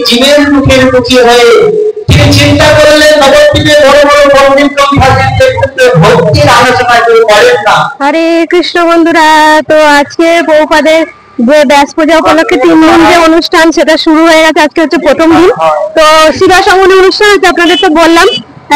জীবের মুখের মুখী হয়ে তিনি চিন্তা করলেন নবদ্বীপে বড় বড় পণ্ডিত ভাষীদের ক্ষেত্রে ভক্তির আলোচনা কেউ করেন না। হরে কৃষ্ণ বন্ধুরা, তো আজকে বহুপাদের যে ব্যাস পূজা উপলক্ষে 3 দিন যে অনুষ্ঠান সেটা শুরু হয়ে গেছে। আজকে হচ্ছে প্রথম দিন। তো শিবা সঙ্গনী অনুষ্ঠান হচ্ছে, আপনাদের তো বললাম।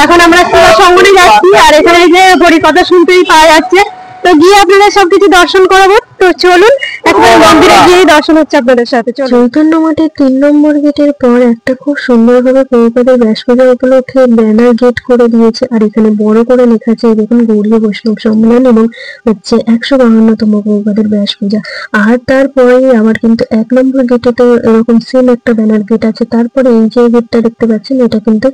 এখন আমরা শিবা সঙ্গনী যাচ্ছি, আর এখানে যে হরিকথা শুনতেই পাওয়া যাচ্ছে। তো গিয়ে আপনাদের সবকিছু দর্শন করাবো। তো চলুন একবার মন্দিরে গিয়ে দর্শন হচ্ছে আপনাদের সাথে। চৈতন্য মঠের 3 নম্বর গেটের পর একটা খুব সুন্দরভাবে প্রভুপাদের ব্যাস পূজা উপলক্ষে ব্যানার গেট করে দিয়েছে, আর এখানে বড় করে লেখা আছে দেখুন গৌড়ীয় বৈষ্ণব সম্মেলন এবং হচ্ছে 152তম প্রভুপাদের ব্যাস পূজা। আর তারপরেই আবার কিন্তু 1 নম্বর গেটে তো এরকম সেম একটা ব্যানার গেট আছে। তারপরে এই যে গেটটা দেখতে পাচ্ছেন এটা কিন্তু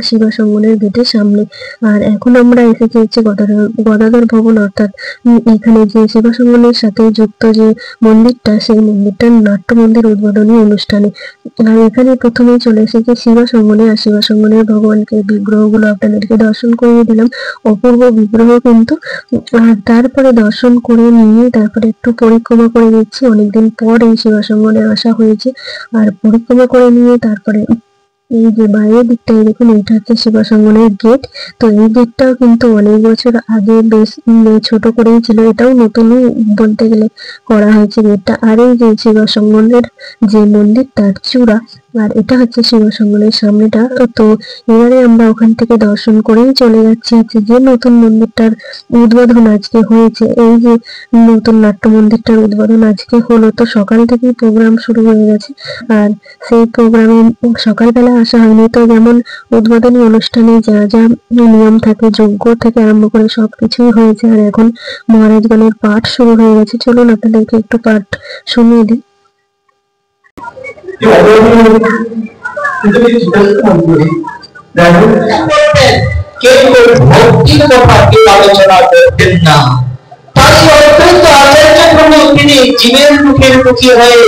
শিবা সঙ্গনের গেটের সামনে। আর এখন আমরা এসেছি হচ্ছে গদাধর ভবন, অর্থাৎ এখানে যে শিবা সঙ্গনের সাথে যুক্ত যে মন্দিরটা, সেই মন্দিরটার নাট্য মন্দির উদ্বোধনী অনুষ্ঠানে। আর এখানে প্রথমেই চলে এসেছে শিবা সঙ্গনে, আর শিবা সঙ্গনের ভগবানকে বিগ্রহগুলো আপনাদেরকে দর্শন করিয়ে দিলাম। অপূর্ব বিগ্রহ কিন্তু। আর তারপরে দর্শন করে নিয়ে তারপরে একটু পরিক্রমা করে দিচ্ছি। অনেকদিন পর এই শিবা সঙ্গনে আসা হয়েছে। আর পরিক্রমা করে নিয়ে তারপরে এই যে বাইরের দিকটাই দেখুন, এটা হচ্ছে শিবা সঙ্গনের গেট। তো এই গেটটাও কিন্তু অনেক বছর আগে বেশ ছোট করেই ছিল, এটাও নতুনই বলতে গেলে করা হয়েছে গেটটা। আর এই যে শিবা সঙ্গনের যে মন্দির তার চূড়া, আর এটা হচ্ছে শিবা সঙ্গনের সামনেটা। তো এবারে আমরা ওখান থেকে দর্শন করেই চলে যাচ্ছি হচ্ছে যে নতুন মন্দিরটার উদ্বোধন আজকে হয়েছে। এই যে নতুন নাট্য মন্দিরটার উদ্বোধন আজকে হলো। তো সকাল থেকেই প্রোগ্রাম শুরু হয়ে গেছে, আর সেই প্রোগ্রামে সকালবেলা আসা হয়নি। তো যেমন উদ্বোধনী অনুষ্ঠানে যা যা নিয়ম থাকে, যজ্ঞ থেকে আরম্ভ করে সবকিছুই হয়েছে। আর এখন মহারাজগণের পাঠ শুরু হয়ে গেছে। চলুন আপনাদেরকে একটু পাঠ শুনিয়ে দিই। ভক্তির কথা কেউ আলোচনা করতেন না। তাই অত্যন্ত আচার্য প্রভু তিনি জীবের মুখের মুখী হয়ে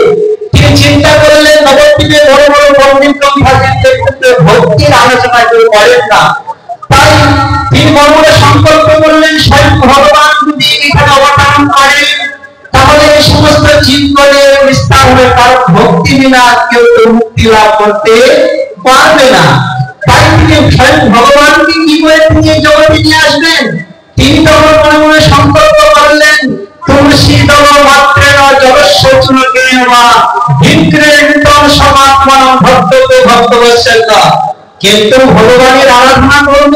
তিনি চিন্তা করলেন নবদ্বীপে বড় বড় পণ্ডিত ভাষীদের ক্ষেত্রে ভক্তির আলোচনা কেউ করেন না। তাই তিনি মনে সংকল্প করলেন স্বয়ং ভগবান যদি এখানে অবতরণ করেন তাহলে এই সমস্ত জীবনের বিস্তার হবে, কারণ ভক্তি বিনা কেউ মুক্তি লাভ করতে পারবে না। তাই তিনি স্বয়ং ভগবানকে কি করে তিনি জগতে নিয়ে আসবেন, তিনি তখন মনে মনে সংকল্প করলেন তুলসী দল মাত্রেণ জগৎসচুনকেন বা ভিক্রেন্তং সমাত্মানং ভক্ততে ভক্তবৎসল্য। কিন্তু ভগবানের আরাধনা করব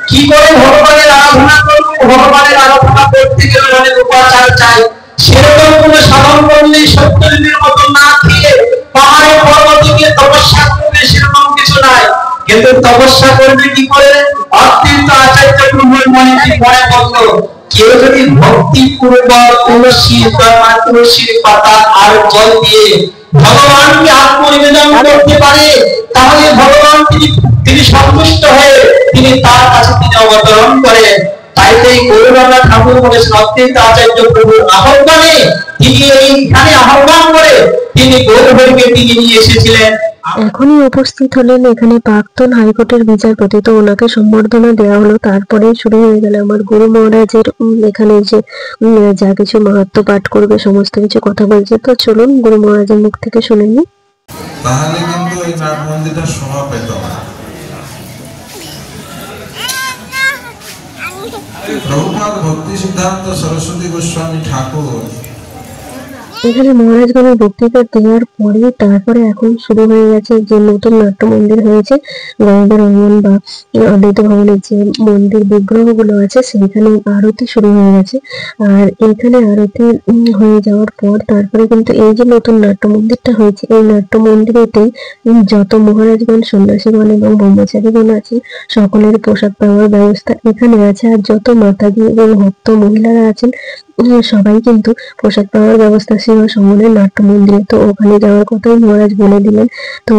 কি করে, ভগবানের আরাধনা করব, ভগবানের আরাধনা করতে গেলে অনেক উপাচার চাই। সেরকম কোন সাধন করলেই সত্যযুগের মতো না খেয়ে পাহাড়ে পর্বতে গিয়ে তপস্যা করবে সেরকম কিছু নাই। কিন্তু তপস্যা করবে কি করে, অত্যন্ত আচার্য প্রভুর মনে কি মনে করলো, কেউ যদি ভক্তি পূর্বক তুলসীর পাতা আর জল দিয়ে ভগবানকে আত্মনিবেদন করতে পারে তাহলে ভগবান তিনি সন্তুষ্ট হয়ে তিনি তার কাছে তিনি অবতরণ করেন। তাই তো এই গৌরবাঙ্গা ঠাকুর বলেছেন অত্যন্ত আচার্য প্রভুর আহ্বানে তিনি এইখানে আহ্বান করে তিনি গৌরহরিকে তিনি নিয়ে এসেছিলেন। এখনই উপস্থিত হলেন এখানে প্রাক্তন হাইকোর্টের বিচারপতি। তো ওনাকে সম্বর্ধনা দেওয়া হলো। তারপরে শুরু হয়ে গেল আমার গুরু মহারাজের এখানে যে যা কিছু মাহাত্ম্য পাঠ করবে সমস্ত কিছু কথা বলছে। তো চলুন গুরু মহারাজের মুখ থেকে শুনে নিই। তাহলে কিন্তু এই নাট মন্দিরটা শোভা পেত না। প্রভুপাদ ভক্তি সিদ্ধান্ত সরস্বতী গোস্বামী ঠাকুর এখানে মহারাজগণের বক্তৃতা দেওয়ার পরে তারপরে এখন শুরু হয়ে গেছে যে নতুন নাট্য মন্দির হয়েছে গঙ্গার অঙ্গন বা অদ্বৈত ভবনের যে মন্দির বিগ্রহগুলো আছে সেইখানে আরতি শুরু হয়ে গেছে। আর এইখানে আরতি হয়ে যাওয়ার পর তারপরে কিন্তু এই যে নতুন নাট্য মন্দিরটা হয়েছে এই নাট্য মন্দিরেতেই যত মহারাজগণ সন্ন্যাসীগণ এবং ব্রহ্মচারীগণ আছেন সকলের প্রসাদ পাওয়ার ব্যবস্থা এখানে আছে। আর যত মাতাজি এবং ভক্ত মহিলারা আছেন সবাই কিন্তু প্রসাদ পাওয়ার ব্যবস্থা শিবা সঙ্গনের নাট্য মন্দিরে। তো ওখানে যাওয়ার কথাই মহারাজ বলে দিলেন। তো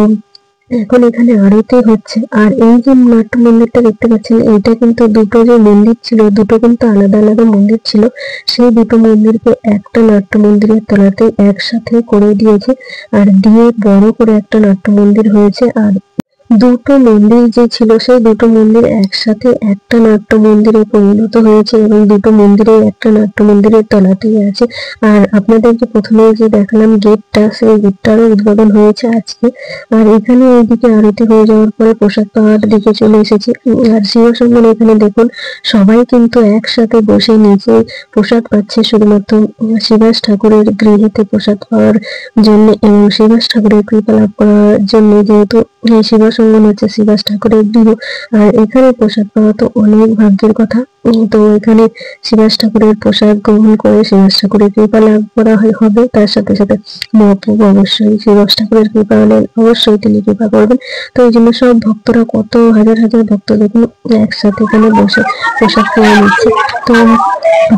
এখন এখানে আরতি হচ্ছে। আর এই যে নাট্য মন্দিরটা দেখতে পাচ্ছেন এইটা কিন্তু দুটো যে মন্দির ছিল দুটো কিন্তু আলাদা আলাদা মন্দির ছিল, সেই দুটো মন্দিরকে একটা নাট্য মন্দিরের তলাতে একসাথে করে দিয়েছে আর দিয়ে বড় করে একটা নাট্য মন্দির হয়েছে। আর দুটো মন্দির যে ছিল সেই দুটো মন্দির একসাথে একটা নাট্য মন্দিরে পরিণত হয়েছে এবং দুটো মন্দিরে একটা নাট্য মন্দিরের তলাতেই আছে। আর আপনাদেরকে প্রথমে যে দেখালাম গেটটা, সেই গেটটারও উদ্বোধন হয়েছে আজকে। আর এখানে এইদিকে আরতি হয়ে যাওয়ার পরে প্রসাদ পাওয়ার দিকে চলে এসেছি। আর শিবসঙ্গন এখানে দেখুন সবাই কিন্তু একসাথে বসে নিচে প্রসাদ পাচ্ছে শুধুমাত্র শিবাস ঠাকুরের গৃহেতে প্রসাদ পাওয়ার জন্য এবং শিবাস ঠাকুরের কৃপা লাভ করার জন্য, যেহেতু এই শিবসঙ্গন হচ্ছে শিবাস ঠাকুরের গৃহ। আর এখানে প্রসাদ পাওয়া তো অনেক ভাগ্যের কথা। তো এখানে শিবাস ঠাকুরের প্রসাদ গ্রহণ করে শিবাস ঠাকুরের কৃপা লাভ করা হবে। তার সাথে সাথে মহাপ্রভু অবশ্যই শিবাস ঠাকুরের কৃপা হলেন, অবশ্যই তিনি কৃপা করবেন। তো এই জন্য সব ভক্তরা, কত হাজার হাজার ভক্ত দেখুন একসাথে এখানে বসে প্রসাদ পেয়ে নিচ্ছে। তো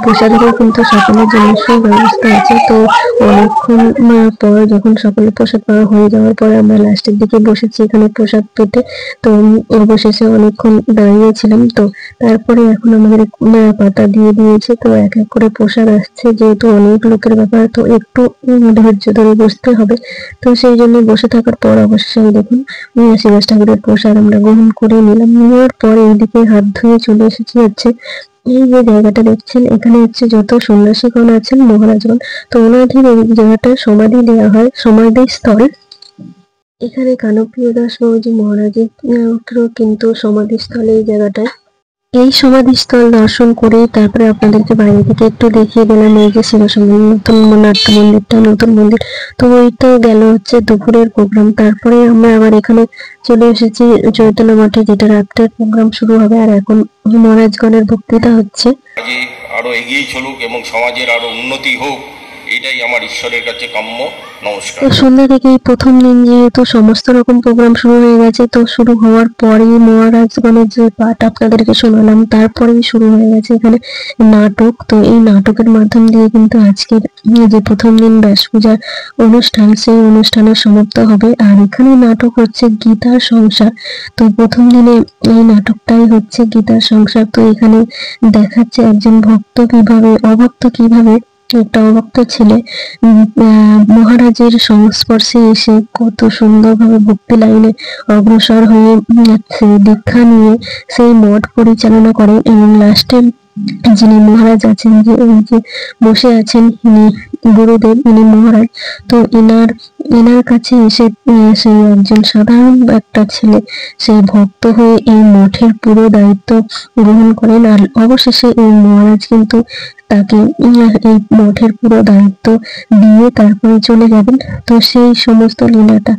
প্রসাদেরও কিন্তু সকলের জন্য সুব্যবস্থা আছে। তো অনেকক্ষণ পর যখন সকলের প্রসাদ পাওয়া হয়ে যাওয়ার পরে আমরা লাস্টের দিকে বসেছি এখানে প্রসাদ পেতে। তো অবশেষে অনেকক্ষণ দাঁড়িয়েছিলাম। তো তারপরে এখন আমাদের পাতা দিয়ে দিয়েছে। তো এক এক করে প্রসাদ আসছে, যেহেতু অনেক লোকের ব্যাপার তো একটু ধৈর্য ধরে বসতে হবে। তো সেই জন্য বসে থাকার পর অবশ্যই দেখুন শিবাস ঠাকুরের প্রসাদ আমরা গ্রহণ করে নিলাম। নেওয়ার পর এইদিকে হাত ধুয়ে চলে এসেছি হচ্ছে এই যে জায়গাটা দেখছেন, এখানে হচ্ছে যত সন্ন্যাসীগণ আছেন মহারাজগণ, তো ওনাদের এই জায়গাটায় সমাধি দেওয়া হয়, সমাধি স্থল। এখানে কানপ্রিয় দাস বাবুজি মহারাজের কিন্তু সমাধিস্থল এই জায়গাটায়। এই সমাধিস্থল দর্শন করে তারপরে আপনাদেরকে বাইরে থেকে একটু দেখিয়ে দিলাম এই যে শিবসঙ্গন নতুন নাট্য মন্দিরটা, নতুন মন্দির। তো ওই তো গেল হচ্ছে দুপুরের প্রোগ্রাম। তারপরে আমরা আবার এখানে চলে এসেছি চৈতন্য মঠে, যেটা রাত্রের প্রোগ্রাম শুরু হবে। আর এখন মহারাজগণের বক্তৃতা হচ্ছে। আরো এগিয়ে চলুক এবং সমাজের আরো উন্নতি হোক, এটাই আমার ঈশ্বরের কাছে কাম্য। নমস্কার। তো সন্ধ্যা থেকে প্রথম দিন যেহেতু সমস্ত রকম প্রোগ্রাম শুরু হয়ে গেছে, তো শুরু হওয়ার পরেই মহারাজগণের যে পাঠ আপনাদেরকে শোনালাম তারপরেই শুরু হয়ে গেছে এখানে নাটক। তো এই নাটকের মাধ্যম দিয়ে কিন্তু আজকের যে প্রথম দিন ব্যাস পূজার অনুষ্ঠান, সেই অনুষ্ঠানের সমাপ্ত হবে। আর এখানে নাটক হচ্ছে গীতার সংসার। তো প্রথম দিনে এই নাটকটাই হচ্ছে গীতার সংসার। তো এখানে দেখাচ্ছে একজন ভক্ত কিভাবে, অভক্ত কিভাবে, একটা অভক্ত ছেলে মহারাজের সংস্পর্শে এসে কত সুন্দরভাবে ভক্তি লাইনে অগ্রসর হয়ে দীক্ষা নিয়ে সেই মঠ পরিচালনা করেন। এবং লাস্টে যিনি মহারাজ আছেন, যে এই যে বসে আছেন ইনি গুরুদেব, ইনি মহারাজ। তো এনার কাছে এসে সেই একজন সাধারণ একটা ছেলে সেই ভক্ত হয়ে এই মঠের পুরো দায়িত্ব গ্রহণ করেন। আর অবশেষে এই মহারাজ কিন্তু তাকে এই মঠের পুরো দায়িত্ব দিয়ে তারপরে চলে যাবেন। তো সেই সমস্ত লীলাটা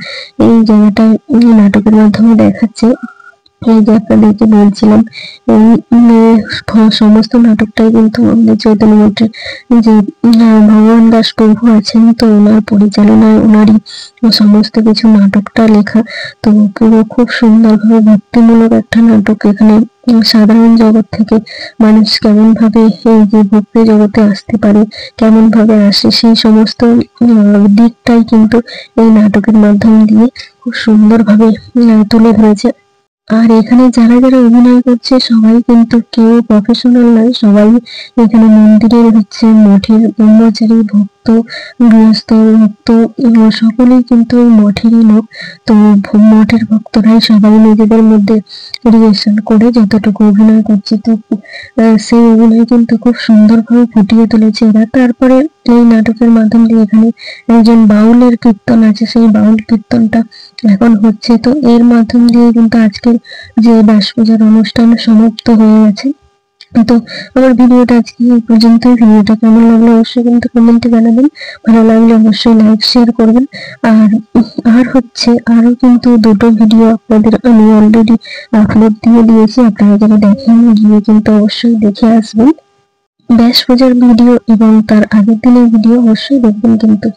এই জায়গাটায় নাটকের মাধ্যমে দেখাচ্ছে। এই যে আপনাদেরকে বলছিলাম এই সমস্ত নাটকটাই কিন্তু আমাদের চৈতন্য মঠের যে ভগবান দাস প্রভু আছেন, তো ওনার পরিচালনায় ওনারই সমস্ত কিছু নাটকটা লেখা। তো পুরো খুব সুন্দরভাবে ভক্তিমূলক একটা নাটক। এখানে সাধারণ জগৎ থেকে মানুষ কেমন ভাবে এই যে ভক্তি জগতে আসতে পারে, কেমন ভাবে আসে, সেই সমস্ত দিকটাই কিন্তু এই নাটকের মাধ্যম দিয়ে খুব সুন্দরভাবে তুলে ধরেছে। আর এখানে যারা যারা অভিনয় করছে সবাই কিন্তু কেউ প্রফেশনাল নয়, সবাই এখানে মন্দিরের হচ্ছে মঠের ব্রহ্মচারী, ভক্ত, গৃহস্থ, ভক্ত সকলেই কিন্তু মঠেরই লোক। তো মঠের ভক্তরাই সবাই নিজেদের মধ্যে রিহার্সাল করে যতটুকু অভিনয় করছে, তো সেই অভিনয় কিন্তু খুব সুন্দরভাবে ফুটিয়ে তুলেছে এরা। তারপরে এই নাটকের মাধ্যম দিয়ে এখানে একজন বাউলের কীর্তন আছে, সেই বাউল কীর্তনটা এখন হচ্ছে। তো এর মাধ্যম দিয়ে কিন্তু আজকের যে ব্যাস পূজার অনুষ্ঠান সমাপ্ত হয়ে গেছে। তো আমার ভিডিওটা আজকে এই পর্যন্তই। ভিডিওটা কেমন লাগলো অবশ্যই কিন্তু কমেন্টে জানাবেন, ভালো লাগলে অবশ্যই লাইক শেয়ার করবেন। আর হচ্ছে আরো কিন্তু দুটো ভিডিও আপনাদের আমি অলরেডি আপলোড দিয়ে দিয়েছি, আপনারা যারা দেখেন গিয়ে কিন্তু অবশ্যই দেখে আসবেন। ব্যাস পূজার ভিডিও এবং তার আগের দিনের ভিডিও অবশ্যই দেখবেন কিন্তু।